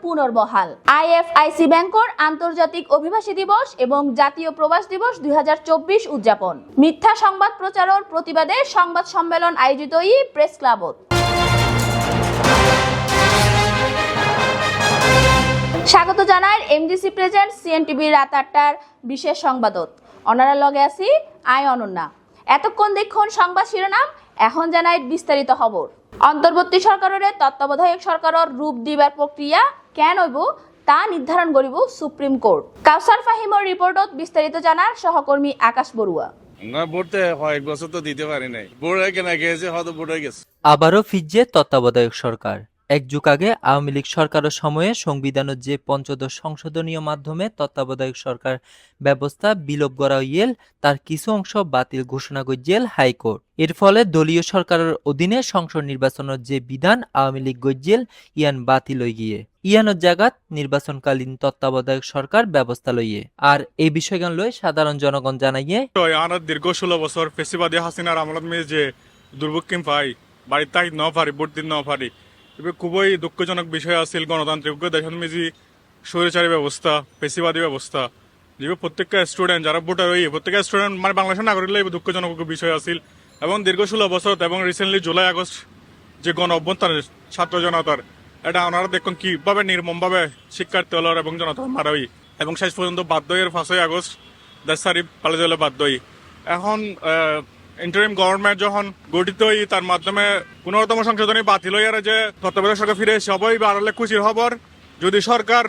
পুনর্বহাল। IFIC ব্যাংকর আন্তর্জাতিক অভিবাসী দিবস এবং জাতীয় প্রবাস দিবস 2024 উদযাপন। মিথ্যা সংবাদ প্রচারের প্রতিবাদে সংবাদ সম্মেলন আয়োজিত প্রেস ক্লাবত। স্বাগত জানাই এমডিসি প্রেজেন্ট সিএনটিভি রাত 8টার বিশেষ সংবাদত। অনারা লগে আছি আই অনন্যা। এতক্ষণ দেখুন সংবাদ শিরোনাম, এখন জানাই বিস্তারিত খবর। অন্তর্বর্তী সরকারের তত্ত্বাবধায়ক সরকারের রূপ দিবার প্রক্রিয়া কেন হইব তা নির্ধারণ করিব সুপ্রিম কোর্ট। কাউসার ফাহিমর রিপোর্টত বিস্তারিত জানার সহকর্মী আকাশ বড়ুয়া। আবারও ফিরছে তত্ত্বাবধায়ক সরকার। এক যুগ আগে আওয়ামী লীগ সরকারের সময়ে সংবিধানের যে পঞ্চদশ সংশোধনীয় মাধ্যমে তত্ত্বাবধায়ক সরকার ব্যবস্থা বিলোপ করা হইল, তার কিছু অংশ বাতিল ঘোষণা করেছিল হাইকোর্ট। এর ফলে দলীয় সরকারের অধীনে সংসদ নির্বাচনের যে বিধান আওয়ামী লীগ গজ্জেল ইয়ান বাতিল হয়ে গিয়ে ইয়ানোর জায়গাত নির্বাচনকালীন তত্ত্বাবধায়ক সরকার ব্যবস্থা লইয়ে। আর এই বিষয়গান লই সাধারণ জনগণ জানাইয়ে দীর্ঘ 16 বছর ফেসিবাদী হাসিনার আমলত মেয়ে যে দুর্ভোগ পাই বাড়ির তাই ন পারি ভোট দিন ন পারি, খুবই দুঃখজনক বিষয় আছিল। গণতান্ত্রিক দেশের মেজি স্বৈরাচারী ব্যবস্থা, পেশিবাদী ব্যবস্থা, যে প্রত্যেকটা স্টুডেন্ট যারা ভোটার হই প্রত্যেকটা স্টুডেন্ট মানে বাংলাদেশের নাগরিক দুঃখজনক বিষয় আছিল। এবং দীর্ঘ 16 বছর এবং রিসেন্টলি জুলাই আগস্ট যে গণ অভ্যুত্থান ছাত্র জনতার, এটা ওনারা দেখুন কিভাবে নির্মমভাবে শিক্ষার্থী হল এবং জনতা মারা হই এবং শেষ পর্যন্ত বাধ্য হয়ে 5 আগস্ট দেশ সারি পালিয়ে যাওয়ার বাধ্য হই। এখন ইন্টারিম গভর্নমেন্ট যখন গঠিত হই তার মাধ্যমে 15তম সংশোধনী বাতিল হইয়ার যে তত্ত্বাবধায়ক সরকার ফিরে সবাই বাড়ালে খুশির খবর। যদি সরকার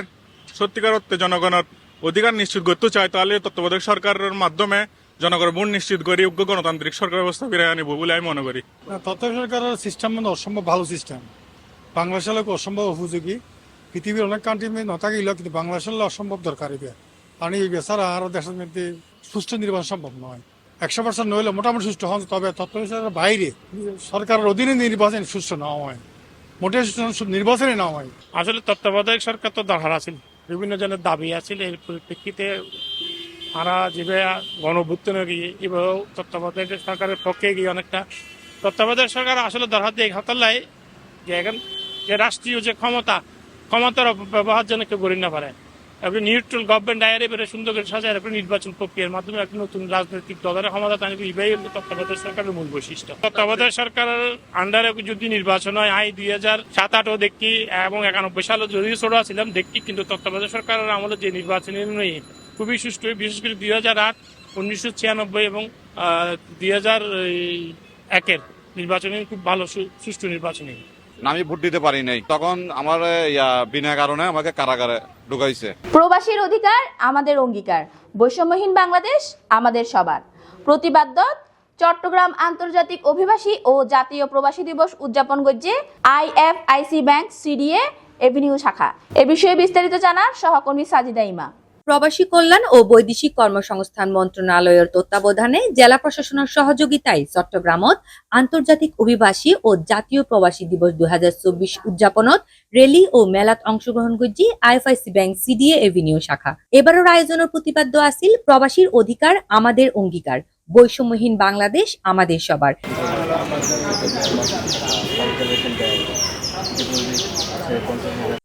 সত্যিকার অর্থে জনগণের অধিকার নিশ্চিত করতে চায় তাহলে তত্ত্বাবধায়ক সরকারের মাধ্যমে জনগণের মন নিশ্চিত করে যোগ্য গণতান্ত্রিক সরকার ব্যবস্থা ফিরে আনিব বলে আমি মনে করি। তত্ত্বাবধায়ক সরকারের সিস্টেম মানে অসম্ভব ভালো সিস্টেম। বাংলাদেশের লোক অসম্ভব উপযোগী। পৃথিবীর অনেক কান্ট্রি না থাকিলেও কিন্তু বাংলাদেশের অসম্ভব দরকার হবে। কারণ এই বেচারা আর দেশের মধ্যে সুষ্ঠু নির্বাচন সম্ভব নয়। 100% নইলে মোটামুটি সুষ্ঠু হন, তবে তত্ত্বাবধায়ক সরকারের বাইরে সরকারের অধীনে নির্বাচন সুষ্ঠু না হয়, মোটে নির্বাচনে না হয়। আসলে তত্ত্বাবধায়ক সরকার তো দরকার আছিল, বিভিন্ন জনের দাবি আছিল। এর পরিপ্রেক্ষিতে আমরা যেভাবে গণঅভ্যুত্থানে গিয়ে এভাবেও তত্ত্বাবধায়ক সরকারের পক্ষে গিয়ে অনেকটা তত্ত্বাবধায়ক সরকার আসলে দরকার দিয়ে হাতাল্লাই যে এখন যে রাষ্ট্রীয় যে ক্ষমতার ব্যবহার যেন কেউ গড়ি না পারে। একটা নিউট্রাল গভর্নমেন্ট আয়ারে বেড়ে সুন্দর করে সাজায় একটা নির্বাচন প্রক্রিয়ার মাধ্যমে একটা নতুন রাজনৈতিক দলের ক্ষমতা টানবে, এটাই হল তত্ত্বাবধায়ক সরকারের মূল বৈশিষ্ট্য। তত্ত্বাবধায়ক সরকারের আন্ডারে যদি নির্বাচন হয় 2007-08 দেখি এবং 91 সালে যদিও ছোট ছিলাম দেখি, কিন্তু তত্ত্বাবধায়ক সরকারের আমলে যে নির্বাচনী খুবই সুষ্ঠু, বিশেষ করে 2008, 1996 এবং 2001 নির্বাচনী খুব ভালো সুষ্ঠু নির্বাচনী। আমি ভোট দিতে পারি নাই, তখন আমার বিনা কারণে আমাকে কারাগারে ঢুকাইছে। প্রবাসীর অধিকার আমাদের অঙ্গীকার, বৈষম্যহীন বাংলাদেশ আমাদের সবার। প্রতিবাদ চট্টগ্রাম আন্তর্জাতিক অভিবাসী ও জাতীয় প্রবাসী দিবস উদযাপন করছে আইএফআইসি ব্যাংক সিডিএ এভিনিউ শাখা। এ বিষয়ে বিস্তারিত জানার সহকর্মী সাজিদা ইমা। প্রবাসী কল্যাণ ও বৈদেশিক কর্মসংস্থান মন্ত্রণালয়ের তত্ত্বাবধানে জেলা প্রশাসনের সহযোগিতায় চট্টগ্রামত আন্তর্জাতিক অভিবাসী ও জাতীয় প্রবাসী দিবস 2024 উদযাপনত রেলি ও মেলাত অংশগ্রহণ করছি আইএফআইসি ব্যাংক সিডিএ এভিনিউ শাখা। এবারের আয়োজনের প্রতিপাদ্য আছিল প্রবাসীর অধিকার আমাদের অঙ্গীকার, বৈষম্যহীন বাংলাদেশ আমাদের সবার।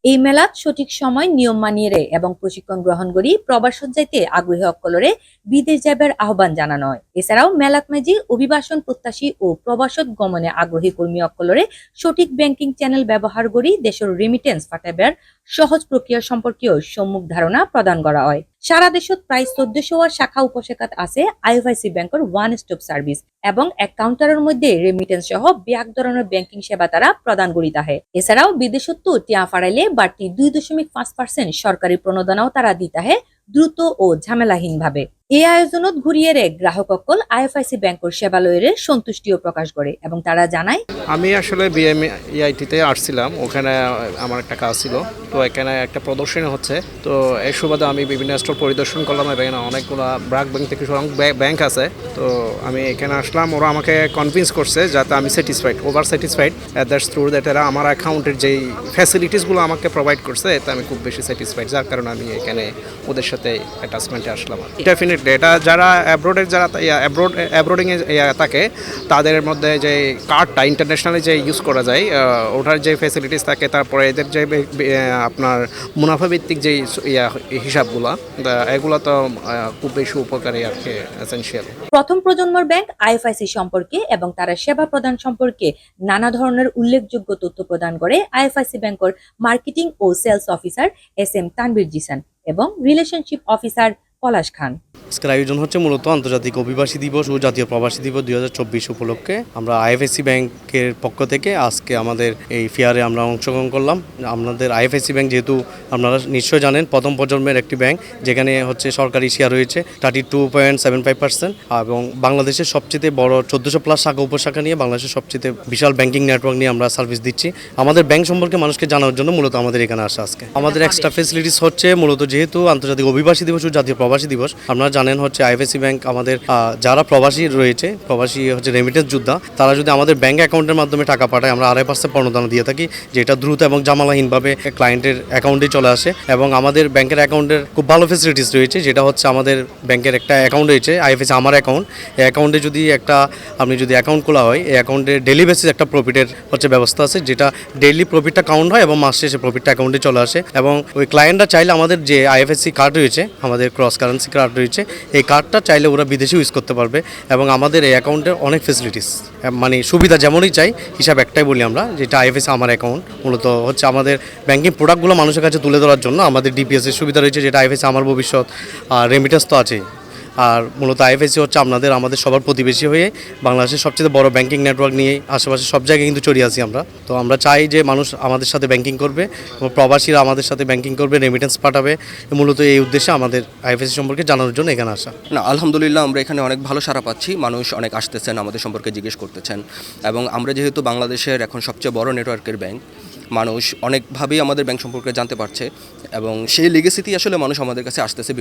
এই মেলাত সঠিক সময় নিয়ম মানিয়ে এবং প্রশিক্ষণ গ্রহণ করি প্রবাসত যাইতে আগ্রহী অকলরে বিদেশ যাবার আহ্বান জানানো হয়। এছাড়াও মেলাত মাঝি অভিবাসন প্রত্যাশী ও প্রবাসত গমনে আগ্রহী কর্মী অকলরে সঠিক ব্যাংকিং চ্যানেল ব্যবহার করি দেশের রেমিটেন্স পাঠাবার সহজ প্রক্রিয়া সম্পর্কেও সম্মুখ ধারণা প্রদান করা হয়। সারা দেশত প্রায় 1400 শাখা উপশাখাত আছে আইএফআইসি ব্যাংকের ওয়ান স্টপ সার্ভিস এবং এক কাউন্টারের মধ্যে রেমিটেন্স সহ ব্যাক ধরনের ব্যাংকিং সেবা তারা প্রদান করি তাহে। এছাড়াও বিদেশত টিয়া ফাড়াইলে বাড়তি 2.5% সরকারি প্রণোদনাও তারা দিতাহে দ্রুত ও ঝামেলাহীন ভাবে। এই আয়োজনত ঘুরিয়ে গ্রাহক অকল আইএফআইসি ব্যাংকের সেবালয়ের সন্তুষ্টিও প্রকাশ করে এবং তারা জানায়, আমি আসলে বিএমইআইটিতে আসছিলাম, ওখানে আমার একটা কাজ ছিল, তো এখানে একটা প্রদর্শনী হচ্ছে, তো এই সুবাদে আমি বিভিন্ন স্টল পরিদর্শন করলাম এবং অনেকগুলো ব্র্যাক ব্যাংক থেকে ব্যাংক আছে, তো আমি এখানে আসলাম। ওরা আমাকে কনভিন্স করছে যাতে আমি over satisfied that's through that এরা আমার অ্যাকাউন্টের যেই ফ্যাসিলিটিসগুলো আমাকে প্রোভাইড করছে এতে আমি খুব বেশি স্যাটিসফাইড, যার কারণে আমি এখানে ওদের সাথে অ্যাটাচমেন্টে আসলাম। ডেফিনেটলি এটা যারা অ্যাব্রোডিং থাকে তাদের মধ্যে যে কার্ডটা ইন্টারন্যাশনালি যে ইউজ করা যায় ওটার যে ফ্যাসিলিটিস থাকে, তারপরে এদের যে আপনার মুনাফা ভিত্তিক যে হিসাবগুলো এগুলো তো খুব বেশি উপকারী আর কি, এসেনশিয়াল। প্রথম প্রজন্মের ব্যাংক আইএফআইসি সম্পর্কে এবং তারা সেবা প্রদান সম্পর্কে নানা ধরনের উল্লেখযোগ্য তথ্য প্রদান করে আইএফআইসি ব্যাংকের মার্কেটিং ও sales officer SM Tanvir Jisan এবং রিলেশনশিপ অফিসার পলাশ খান। আজকের আয়োজন হচ্ছে মূলত আন্তর্জাতিক অভিবাসী দিবস ও জাতীয় প্রবাসী দিবস 2024 উপলক্ষে আমরা আইএফএসসি ব্যাংকের পক্ষ থেকে আজকে আমাদের এই ফেয়ারে আমরা অংশগ্রহণ করলাম। আমাদের আইএফএসসি ব্যাংক যেহেতু আপনারা নিশ্চয় জানেন প্রথম প্রজন্মের একটি ব্যাংক, যেখানে হচ্ছে সরকারি শেয়ার রয়েছে 32.75% এবং বাংলাদেশের সবচেয়ে বড় 1400+ শাখা উপশাখা নিয়ে বাংলাদেশের সবচেয়ে বিশাল ব্যাংকিং নেটওয়ার্ক নিয়ে আমরা সার্ভিস দিচ্ছি। আমাদের ব্যাংক সম্পর্কে মানুষকে জানার জন্য মূলত আমাদের এখানে আসা আজকে। আমাদের এক্সট্রা ফেসিলিটিস হচ্ছে মূলত যেহেতু আন্তর্জাতিক অভিবাসী দিবস ও জাতীয় প্রবাসী দিবস, আপনারা জানেন হচ্ছে আইএফএসসি ব্যাংক আমাদের যারা প্রবাসী রয়েছে, প্রবাসী হচ্ছে রেমিটেন্স যোদ্ধা, তারা যদি আমাদের ব্যাংক অ্যাকাউন্টের মাধ্যমে টাকা পাঠায় আমরা 2.5% প্রণোদনা দিয়ে থাকি, যেটা দ্রুত এবং জামালাহীনভাবে ক্লায়েন্টের অ্যাকাউন্টে চলে আসে। এবং আমাদের ব্যাংকের অ্যাকাউন্টের খুব ভালো ফেসিলিটিস রয়েছে, যেটা হচ্ছে আমাদের ব্যাংকের একটা অ্যাকাউন্ট রয়েছে আইএফএসসি আমার অ্যাকাউন্ট। এই অ্যাকাউন্টে যদি আপনি যদি অ্যাকাউন্ট খোলা হয়, এই অ্যাকাউন্টে ডেইলি বেসিস একটা প্রফিটের হচ্ছে ব্যবস্থা আছে, যেটা ডেইলি প্রফিটটা কাউন্ট হয় এবং মাস শেষে প্রফিটটা অ্যাকাউন্টে চলে আসে। এবং ওই ক্লায়েন্টরা চাইলে আমাদের যে আইএফএসসি কার্ড রয়েছে, আমাদের ক্রস কারেন্সি কার্ড রয়েছে, এই কার্ডটা চাইলে ওরা বিদেশে ইউজ করতে পারবে। এবং আমাদের এই অ্যাকাউন্টের অনেক ফেসিলিটিস মানে সুবিধা যেমনই চাই হিসাব একটাই বলি আমরা, যেটা আইএফএসসি আমার অ্যাকাউন্ট মূলত হচ্ছে আমাদের ব্যাংকিং প্রোডাক্টগুলো মানুষের কাছে তুলে ধরার জন্য আমাদের ডিপিএস এর সুবিধা রয়েছে, যেটা আইএফএসসি আমার ভবিষ্যৎ, আর রেমিটেন্স তো আছে। আর মূলত আইএফএসসি হচ্ছে আমাদের সবার প্রতিবেশী হয়ে বাংলাদেশের সবচেয়ে বড় ব্যাংকিং নেটওয়ার্ক নিয়ে আশেপাশে সব জায়গায় কিন্তু ছড়িয়ে আছি আমরা। তো আমরা চাই যে মানুষ আমাদের সাথে ব্যাংকিং করবে এবং প্রবাসীরা আমাদের সাথে ব্যাংকিং করবে, রেমিটেন্স পাঠাবে। মূলত এই উদ্দেশ্যে আমাদের আইএফএসসি সম্পর্কে জানানোর জন্য এখানে আসা। না, আলহামদুলিল্লাহ আমরা এখানে অনেক ভালো সাড়া পাচ্ছি, মানুষ অনেক আসতেছেন, আমাদের সম্পর্কে জিজ্ঞেস করতেছেন। এবং আমরা যেহেতু বাংলাদেশের এখন সবচেয়ে বড় নেটওয়ার্কের ব্যাংক, মানুষ অনেকভাবেই আমাদের ব্যাংক সম্পর্কে জানতে পারছে এবং সেই লিগেসিতেই আসলে মানুষ আমাদের কাছে আসতেছে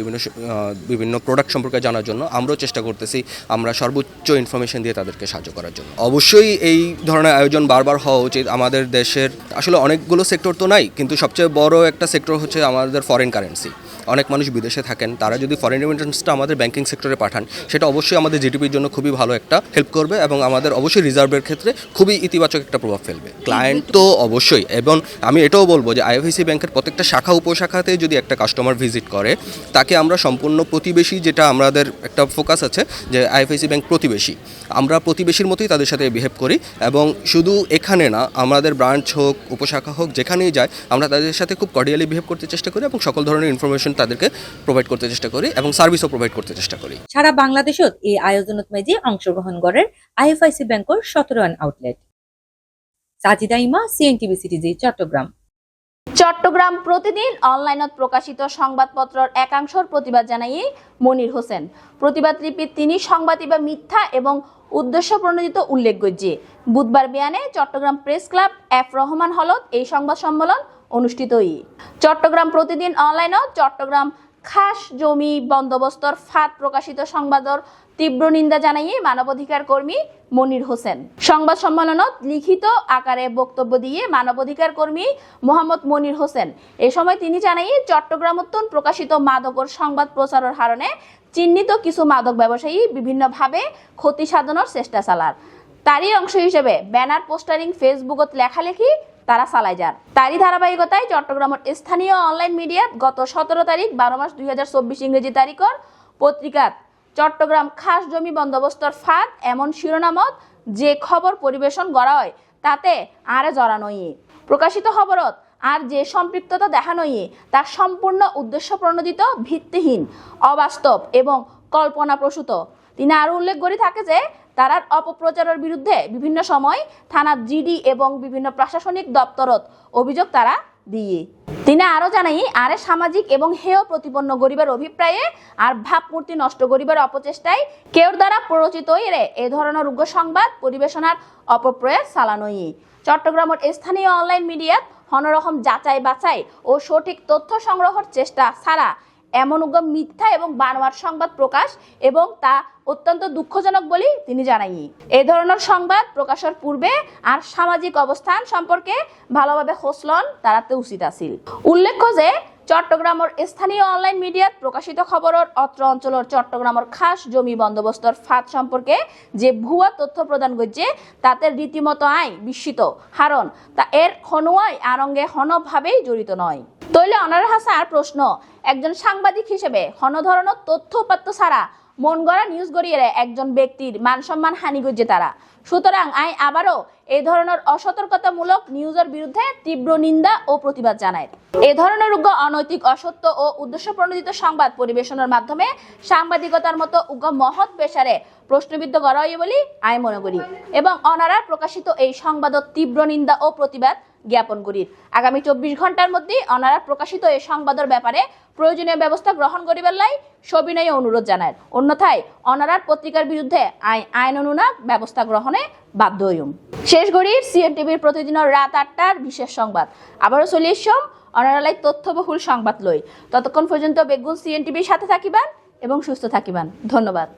বিভিন্ন প্রোডাক্ট সম্পর্কে জানার জন্য। আমরাও চেষ্টা করতেছি আমরা সর্বোচ্চ ইনফরমেশন দিয়ে তাদেরকে সাহায্য করার জন্য। অবশ্যই এই ধরনের আয়োজন বারবার হওয়া উচিত। আমাদের দেশের আসলে অনেকগুলো সেক্টর তো নাই, কিন্তু সবচেয়ে বড় একটা সেক্টর হচ্ছে আমাদের ফরেন কারেন্সি। অনেক মানুষ বিদেশে থাকেন, তারা যদি ফরেন রেমিটেন্সটা আমাদের ব্যাংকিং সেক্টরে পাঠান, সেটা অবশ্যই আমাদের জিডিপির জন্য খুবই ভালো একটা হেল্প করবে এবং আমাদের অবশ্যই রিজার্ভের ক্ষেত্রে খুবই ইতিবাচক একটা প্রভাব ফেলবে। ক্লায়েন্ট তো অবশ্যই, এবং আমি এটাও বলবো যে আইএফএসসি ব্যাংকের প্রত্যেকটা শাখা উপশাখাতে যদি একটা কাস্টমার ভিজিট করে, তাকে আমরা সম্পূর্ণ প্রতিবেশী, যেটা আমাদের একটা ফোকাস আছে যে আইএফএসসি ব্যাংক প্রতিবেশী, আমরা প্রতিবেশীর মতোই তাদের সাথে বিহেভ করি। এবং শুধু এখানে না, আমাদের ব্রাঞ্চ হোক, উপশাখা হোক, যেখানেই যাই আমরা তাদের সাথে খুব কর্ডিয়ালি বিহেভ করতে চেষ্টা করি এবং সকল ধরনের ইনফরমেশন তাদেরকে প্রোভাইড করতে চেষ্টা করি এবং সার্ভিসও প্রোভাইড করতে চেষ্টা করি। সারা বাংলাদেশত এই আয়োজনত মেজি অংশগ্রহণ করেন আইএফআইসি ব্যাংকের 17 আউটলেট। সাজিদা ইমা, CNTV সিটিজি, চট্টগ্রাম। চট্টগ্রাম প্রতিদিন অনলাইনত প্রকাশিত সংবাদপত্রের একাংশের প্রতিবাদ জানাই মনির হোসেন। প্রতিবাদ লিপিত তিনি সংবাদিবা মিথ্যা এবং উদ্দেশ্য প্রণোদিত উল্লেখ করছে। বুধবার বিয়ানে Chattogram press club F Rahman হলত এই সংবাদ সম্মেলন অনুষ্ঠিত। চট্টগ্রাম প্রতিদিন অনলাইনত চট্টগ্রাম খাস জমি বন্দোবস্তর ফাঁদ প্রকাশিত সংবাদর তীব্র নিন্দা জানাইয়ে মানবাধিকার কর্মী মনির হোসেন। সংবাদ সম্মেলনত লিখিত আকারে বক্তব্য দিয়ে মানবাধিকার কর্মী মোহাম্মদ মনির হোসেন এ সময় তিনি জানাইয়ে চট্টগ্রামোত্তন প্রকাশিত মাদকর সংবাদ প্রচারের কারণে চিহ্নিত কিছু মাদক ব্যবসায়ী বিভিন্নভাবে ক্ষতি সাধনের চেষ্টা চালার। তারই অংশ হিসেবে ব্যানার পোস্টারিং, ফেসবুকত লেখালেখি তারা চালাই যার। তারই ধারাবাহিকতায় চট্টগ্রামের স্থানীয় অনলাইন মিডিয়াত গত 17 তারিখ 12 মাস 2024 ইংরেজি তারিখর পত্রিকাত চট্টগ্রাম খাস জমি বন্দোবস্তর ফাঁদ এমন শিরোনামত যে খবর পরিবেশন করা হয় তাতে আরে জড়ানোই প্রকাশিত খবরত আর যে সম্পৃক্ততা দেখানোই তা সম্পূর্ণ উদ্দেশ্য প্রণোদিত, ভিত্তিহীন, অবাস্তব এবং কল্পনাপ্রসূত। তিনি আরো উল্লেখ করে থাকে যে তারা অপপ্রচারের বিরুদ্ধে বিভিন্ন সময় থানা, জিডি এবং বিভিন্ন প্রশাসনিক দপ্তরত অভিযোগ তারা দিয়ে। তিনি আরো জানাই আরে সামাজিক এবং হেয় প্রতিপন্ন গরিবের অভিপ্রায়ে আর ভাবমূর্তি নষ্ট গরিবের অপচেষ্টায় কেউর দ্বারা প্ররোচিত এ ধরনের উগ্র সংবাদ পরিবেশনার অপপ্রয়াস চালানোই। চট্টগ্রামের স্থানীয় অনলাইন মিডিয়াত হনরকম যাচাই বাছাই ও সঠিক তথ্য সংগ্রহের চেষ্টা ছাড়া এমন উগ্র মিথ্যা এবং বানোয়ার সংবাদ প্রকাশ এবং তা অত্যন্ত দুঃখজনক বলে তিনি জানাই। এই ধরনের সংবাদ প্রকাশের পূর্বে আর সামাজিক অবস্থান সম্পর্কে ভালোভাবে খোঁজলন তারাতে উচিত আছিল। উল্লেখ্য যে চট্টগ্রামের স্থানীয় অনলাইন মিডিয়াত প্রকাশিত খবরের অত্র অঞ্চলের চট্টগ্রামের খাস জমি বন্দোবস্তর ফাঁদ সম্পর্কে যে ভুয়া তথ্য প্রদান করছে তাতে রীতিমতো বিস্মিত, কারণ তা এর হনুয়াই আরঙ্গে হনভাবেই জড়িত নয়। তৈলে অনার হাসার প্রশ্ন, একজন সাংবাদিক হিসেবে হন ধরনের তথ্য উপাত্ত ছাড়া মন গড়া নিউজ গড়িয়ে একজন ব্যক্তির মান সম্মান হানি করছে তারা। সুতরাং আবারও এই ধরনের অসতর্কতামূলক নিউজের বিরুদ্ধে তীব্র নিন্দা ও প্রতিবাদ জানায়। এই ধরনের উগ্র অনৈতিক, অসত্য ও উদ্দেশ্য প্রণোদিত সংবাদ পরিবেশনের মাধ্যমে সাংবাদিকতার মতো উগ্র মহৎ পেশারে প্রশ্নবিদ্ধ করা হয় বলে আমি মনে করি এবং অনারা প্রকাশিত এই সংবাদত তীব্র নিন্দা ও প্রতিবাদ জ্ঞাপন করি। আগামী 24 ঘন্টার মধ্যে অনারা প্রকাশিত এই সংবাদের ব্যাপারে প্রয়োজনীয় ব্যবস্থা গ্রহণ করিবার লাই সবিনয় অনুরোধ জানায়। অন্যথায় অনারার পত্রিকার বিরুদ্ধে আইন অনুনাগ ব্যবস্থা গ্রহণে বাধ্য হইম। শেষ ঘড়ির সিএনটিভির প্রতিদিনের রাত 8টার বিশেষ সংবাদ আবারও চলে এসম অনারালাই তথ্যবহুল সংবাদ লই। ততক্ষণ পর্যন্ত বেগুন সিএনটিভির সাথে থাকিবেন এবং সুস্থ থাকিবেন। ধন্যবাদ।